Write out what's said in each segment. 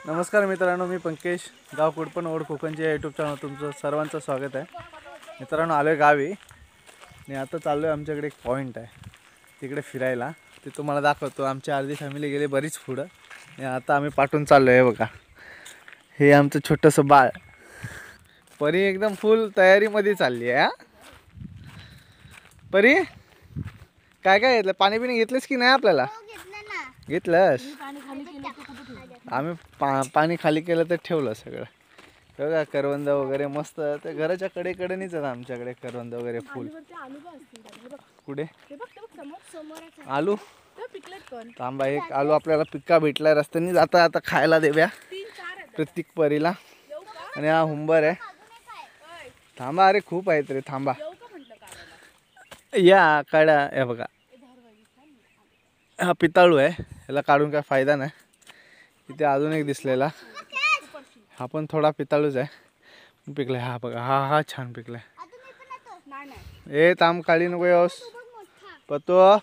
नमस्कार मित्रांनो, मी पंकेश, गाव कुडपण ओढ कोकणच्या या यूट्यूब चॅनल तुमचं सर्वांचं स्वागत आहे. मित्रांनो, आलो आहे गावी आणि आता चाललो आहे. आमच्याकडे एक पॉईंट आहे तिकडे फिरायला, ते तुम्हाला दाखवतो. आमची अर्धी फॅमिली गेली बरीच पुढं आणि आता आम्ही पाठवून चाललो आहे. बघा, हे आमचं छोटंसं बाळ. परी एकदम फुल तयारीमध्ये चालली आहे. परी, काय काय घेतलं? पाणी पिणी घेतलंस की नाही? आपल्याला घेतलंस? आम्ही पाणी खाली केलं तर ठेवलं सगळं. बघा, करवंद वगैरे मस्त. ते घराच्या कडेकडेनीच आहेत आमच्याकडे करवंद वगैरे फुल. कुठे आलू? थांबा, एक आलू आपल्याला पिक्का भेटलाय रस्त्याने जाता आता खायला देव्या प्रत्येक परीला. आणि हा हुंबर आहे. थांबा, अरे खूप आहेत रे, थांबा. या काढा. हे बघा, हा पिताळू आहे, याला काढून काय फायदा नाही. इथे अजून एक दिसलेला, हा पण थोडा पिताळूच आहे, पिकलाय. हा बघा, हा हा छान पिकलाय. ए थांब, काळी नको येऊस. पतो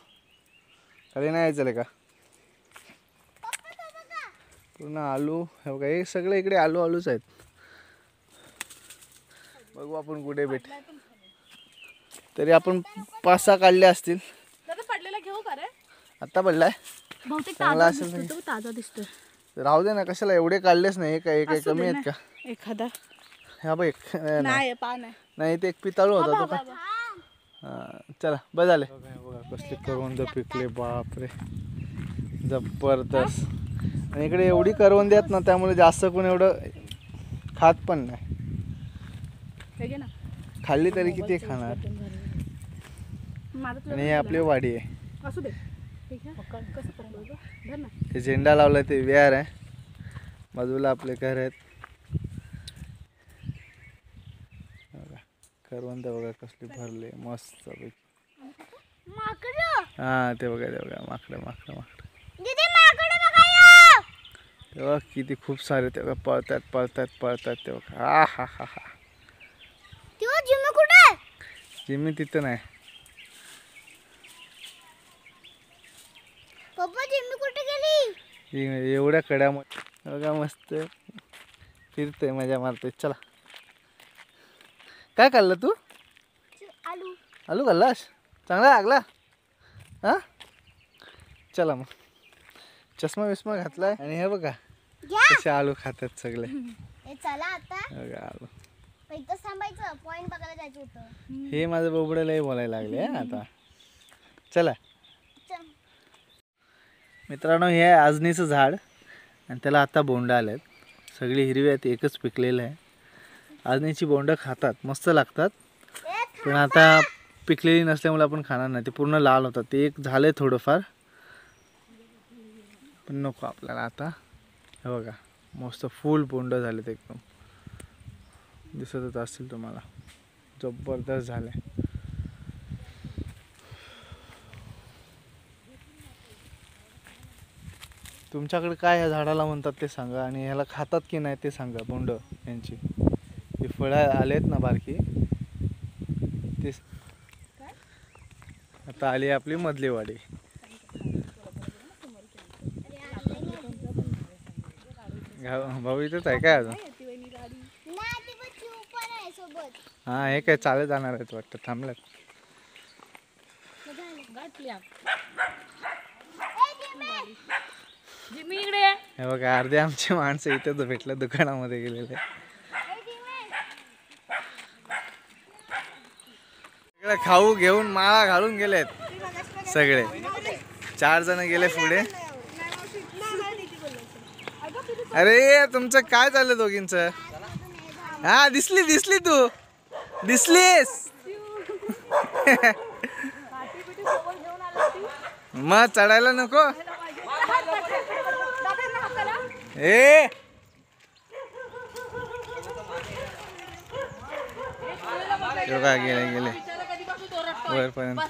खाली नाही यायचं का? पूर्ण आलू. हे बघा, हे सगळे इकडे आलू आलूच आहेत. बघू आपण कुठे भेट. तरी आपण 5-6 काढले असतील. आता पडलाय चांगला असेल. ताजा दिसतोय. राहू दे ना, कशाला एवढे काढलेच नाही. काही काही कमी आहेत का एखादा? हा बघ, नाही नाही, ते एक पिताळू होता तो का? हां, चला बस झाले. बघा कसले करवंद पिकले, बापरे जबरदस्त. आणि इकडे एवढी करवंद आहेत ना, त्यामुळे जास्त कोण एवढं खात पण नाही. खाल्ली तरी किती खाणार. आणि हे आपली वाडी आहे. हे झेंडा लावलाय ते विहार आहे. बाजूला आपले घर आहेत. करवंद बघा कसली भरले मस्त पैकी. हा ते बघा, ते बघा, माकडं माकडं माकडं. तेव्हा किती खूप सारे तेव्हा पळतात पळतात पळतात. तेव्हा हा हा हा हा. जिम्मी तिथं नाही. एवढ्या कड्यामध्ये बघा, मस्त फिरतोय, मजा मारतोय. चला, काय खाल्लं तू? आलू. आलू खाल्लास? चांगला लागला? हा, चला मग. चष्मा विस्मा घातलाय आणि हे बघा कसे आलू खातात सगळे. चला आता बघा आलू. इथंच थांबायचं, पॉइंट बघायला जायचं होतं. हे माझं बोबड्यालाही बोलायला लागले आता. चला मित्रांनो, हे आहे आजनीचं झाड आणि त्याला आता बोंड आलेत. सगळी हिरवी आहेत, एकच पिकलेलं आहे. आजनीची बोंड खातात, मस्त लागतात. पण आता पिकलेली नसल्यामुळे आपण खाणार नाही. ते पूर्ण लाल होतात. ते एक झालंय थोडंफार, पण नको आपल्याला आता. हे बघा, मस्त फुल बोंड झालेत, एकदम दिसतच असतील तुम्हाला. जबरदस्त झालंय. तुमच्याकडे काय ह्या झाडाला म्हणतात ते सांगा, आणि ह्याला खातात की नाही ते सांगा. बोंड यांची ही फळं आलेत ना बारकी, ते आता आली आपली मधली वाडी. भाऊ इथेच आहे काय अजून? हा, हे काय चालत जाणार आहेत वाटतं, थांबल्यात. हे बघा, अर्धे आमची माणसं इथेच भेटलं, दुकानामध्ये गेलेले. सगळे खाऊ घेऊन माळा घालून गेलेत सगळे. 4 जण गेले पुढे. अरे तुमचं काय चाललं दोघींचं? हा, दिसली तू, दिसलीस. मग चढायला नको. ए गेले वरपर्यंत.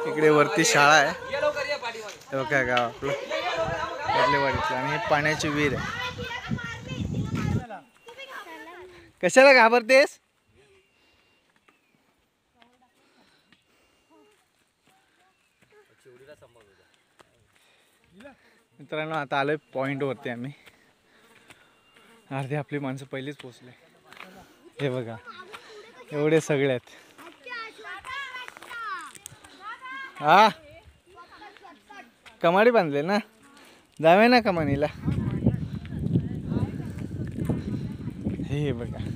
इकडे वरती शाळा आहे. काय गाव आपलं वाडीतलं. आणि हे पाण्याची विहीर आहे. कशाला घाबरतेस? मित्रांनो आता आलोय पॉईंटवरती आम्ही. अर्धी आपली माणसं पहिलीच पोचले. हे बघा एवढे सगळे आहेत. हा कमाडी बांधले ना, जावे ना कमानीला. हे बघा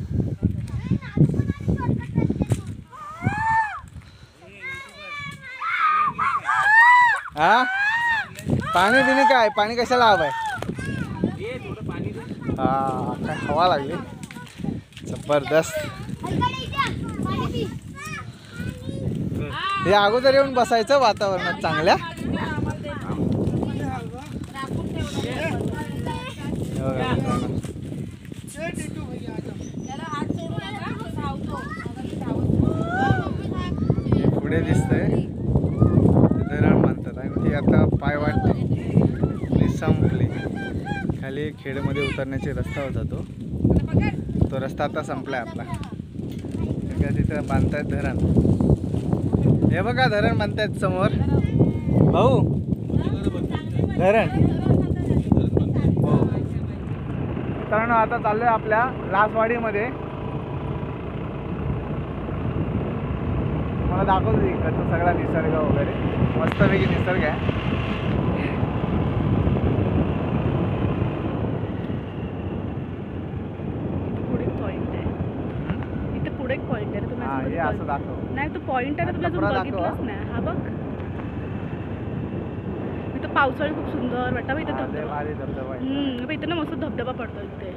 हा पाणी बिणी काय, पाणी कशाला हवंय? हा काय हवा लागली जबरदस्त. हे अगोदर येऊन बसायचं वातावरणात चांगल्या. पुढे दिसतंय धरण बांधतात आणि ती आता पायवाट संपली. खाली खेडमध्ये उतरण्याचे रस्ता होता तो रस्ता आता संपलाय आपला. तिथं बांधतायत धरण. हे बघा धरण बांधतायत समोर. भाऊ धरण हो. कारण आता चाललोय आपल्या लासवाडीमध्ये. मला दाखवतो इकडचा सगळा निसर्ग वगैरे. मस्तपैकी निसर्ग आहे. हे असं दाखव. नाही तो पॉइंट आहे ना, तुला अजून बघितलंच नाही. हा बघ इथं पावसाळी खूप सुंदर वाटतं इथे धबधबा. इथे ना मस्त धबधबा पडतो इथे.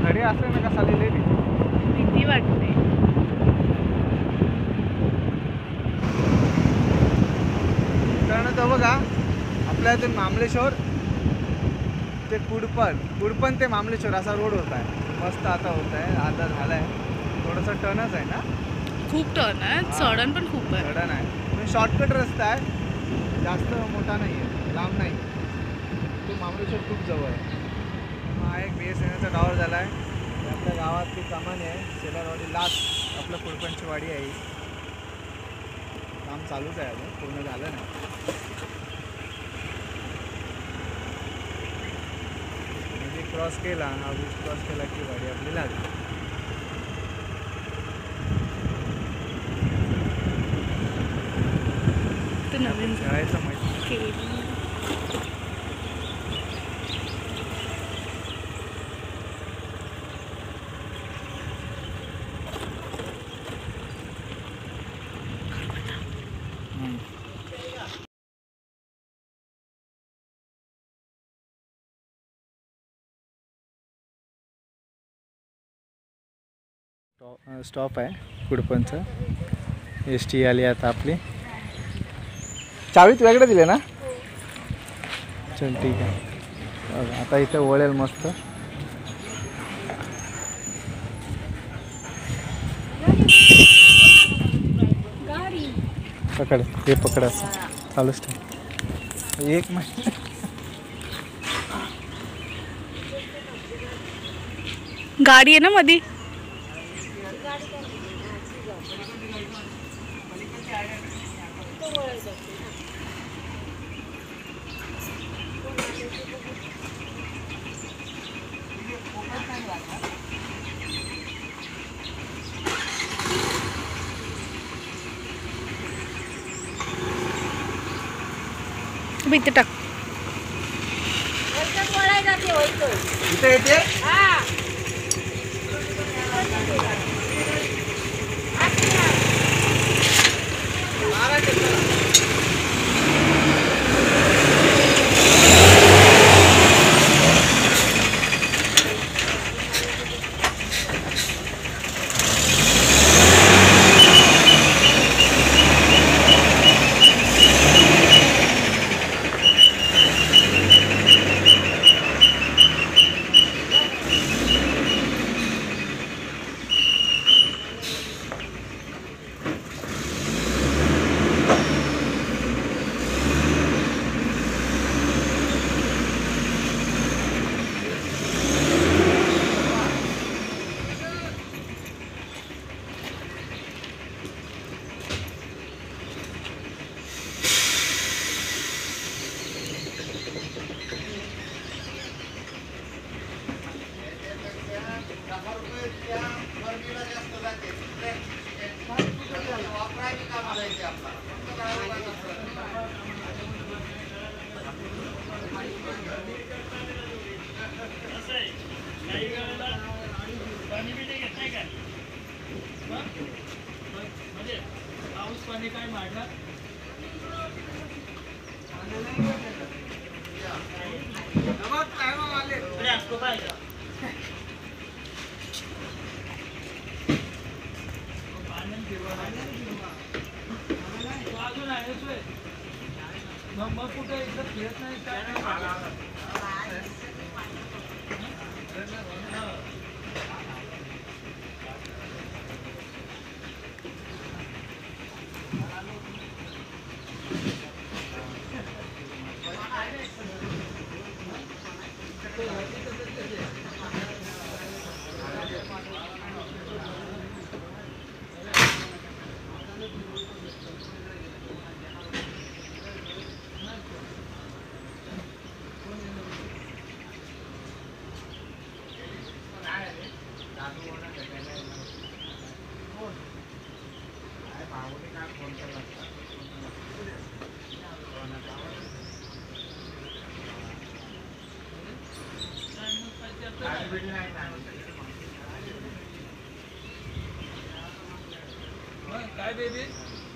खडे असले ना कसा लिहिले भीती वाटते. कारण तो बघा आपल्या इथून मामलेश्वर ते कुडपण ते मामलेश्वर असा रोड होत आहे. मस्त आता होत आहे. आता झालाय थोडंसं टर्नच आहे ना. खूप टर्न आहे. चढण पण खूप आहे. चढण आहे पण शॉर्टकट रस्ता आहे. जास्त मोठा नाही आहे, लांब नाही. तो मामलेश्वर खूप जवळ आहे. हा एक BSNLचा टॉवर झाला आहे. आपल्या गावातली कमानी आहे. शेलारवाडी लास्ट आपलं कुडपणची वाडी आहे. काम चालूच आहे अजून पूर्ण झालं नाही. नदी क्रॉस केला, हा ब्रिज क्रॉस केला की वाडी आपली लागली. नवीन खेळायचं माहिती. स्टॉप आहे कुडपणचं. ST आली आता आपली. चावीत वेगळे दिले ना. चल ठीक आहे. आता इथे वळेल मस्त. पकड हे पकड असं चालूच ठेव. एक मिनिट. गाडी आहे ना मधी. इथे टाक. इथे येते.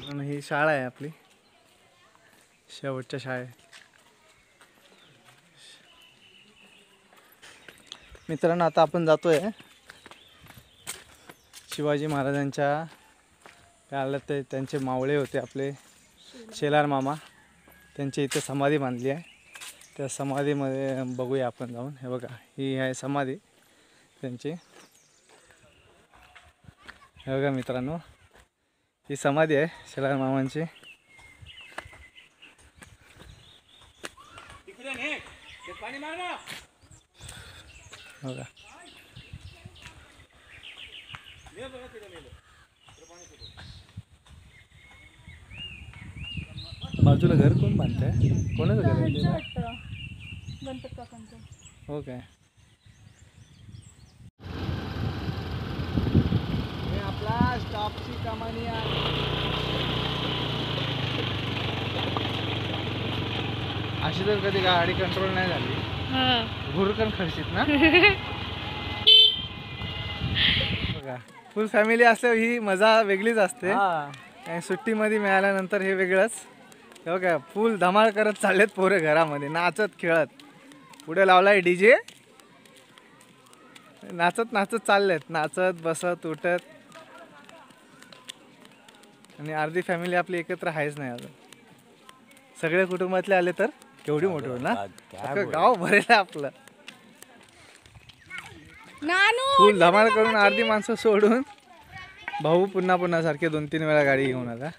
आणि ही शाळा आहे आपली, शेवटच्या शाळेत. मित्रांनो, आता आपण जातोय शिवाजी महाराजांच्या काळात ते त्यांचे मावळे होते आपले शेलार मामा, त्यांची इथे समाधी बांधली आहे. त्या समाधीमध्ये बघूया आपण जाऊन. हे बघा, ही आहे समाधी त्यांची. हे बघा मित्रांनो, ही समाधी आहे शेलार मामांची. बघा, बाजूला घर कोण बांधतंय? कोणाचं घर आहे ते? गणपत काकांचं. हो काय? हे आपला स्टॉपची कमानी आहे. अशी तर कधी गाडी कंट्रोल नाही झाली. भुरकन खर्चित ना. बघा, फुल फॅमिली असल्यावर ही मजा वेगळीच असते. आणि सुट्टीमध्ये मिळाल्यानंतर हे वेगळंच. हे बघा, फुल धमाल करत चाललेत पोरे घरामध्ये, नाचत खेळत. पुढे लावलाय डीजे, नाचत नाचत चाललेत, नाचत बसत उठत. आणि अर्धी फॅमिली आपली एकत्र आहेच नाही अजून. सगळे कुटुंबातले आले तर केवढी मोठी होईल ना. अख्खं गाव भरेल आपलं. फुल धमाल करून अर्धी माणसं सोडून भाऊ पुन्हा पुन्हा सारखे 2-3 वेळा गाडी घेऊन आला.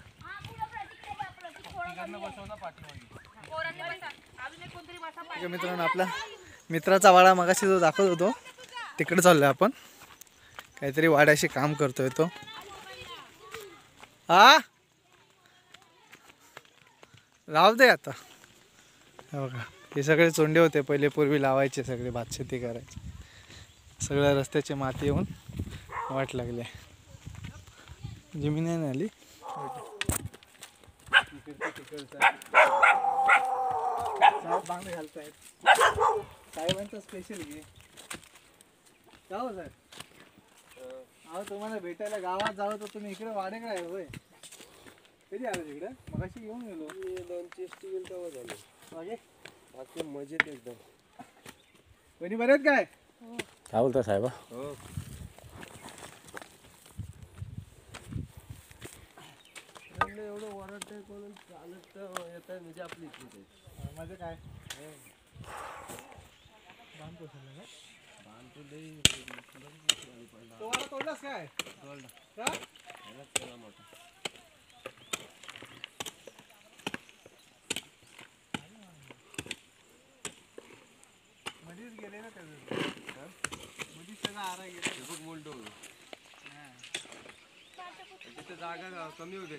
मित्रांनो, आपला मित्राचा वाडा मगाशी जो दाखवत होतो तिकडे चाललोय आपण. काहीतरी वाड्याशी काम करतोय तो. हा, राहू दे आता. बघा, हे सगळे चोंडे होते पहिले, पूर्वी लावायचे, सगळे भातशेती करायचे. सगळ्या रस्त्याची माती येऊन वाट लागली. जमीन नाही आली. बांगडे घालतायत साहेबांचा स्पेशल घे. का हो साहेब? अहो, तुम्हाला भेटायला गावात जावं तर तुम्ही इकडे वाडेकडे आहे होय? कधी आलो तिकडे? मगाशी येऊन गेलो. 2 येईल तेव्हा झालो. मजेत एकदम. कोणी बरेच काय? काय बोलता साहेब? हो, एवढं वरडतंय कोण चालत येत आहे म्हणजे आपली माझं काय तुम्हाला तोडलास काय? का? मध्येच गेले ना त्याचं, मध्येच त्याचा आरा गेला. खूप मोठं होतं. तिथे जागा कमी होते.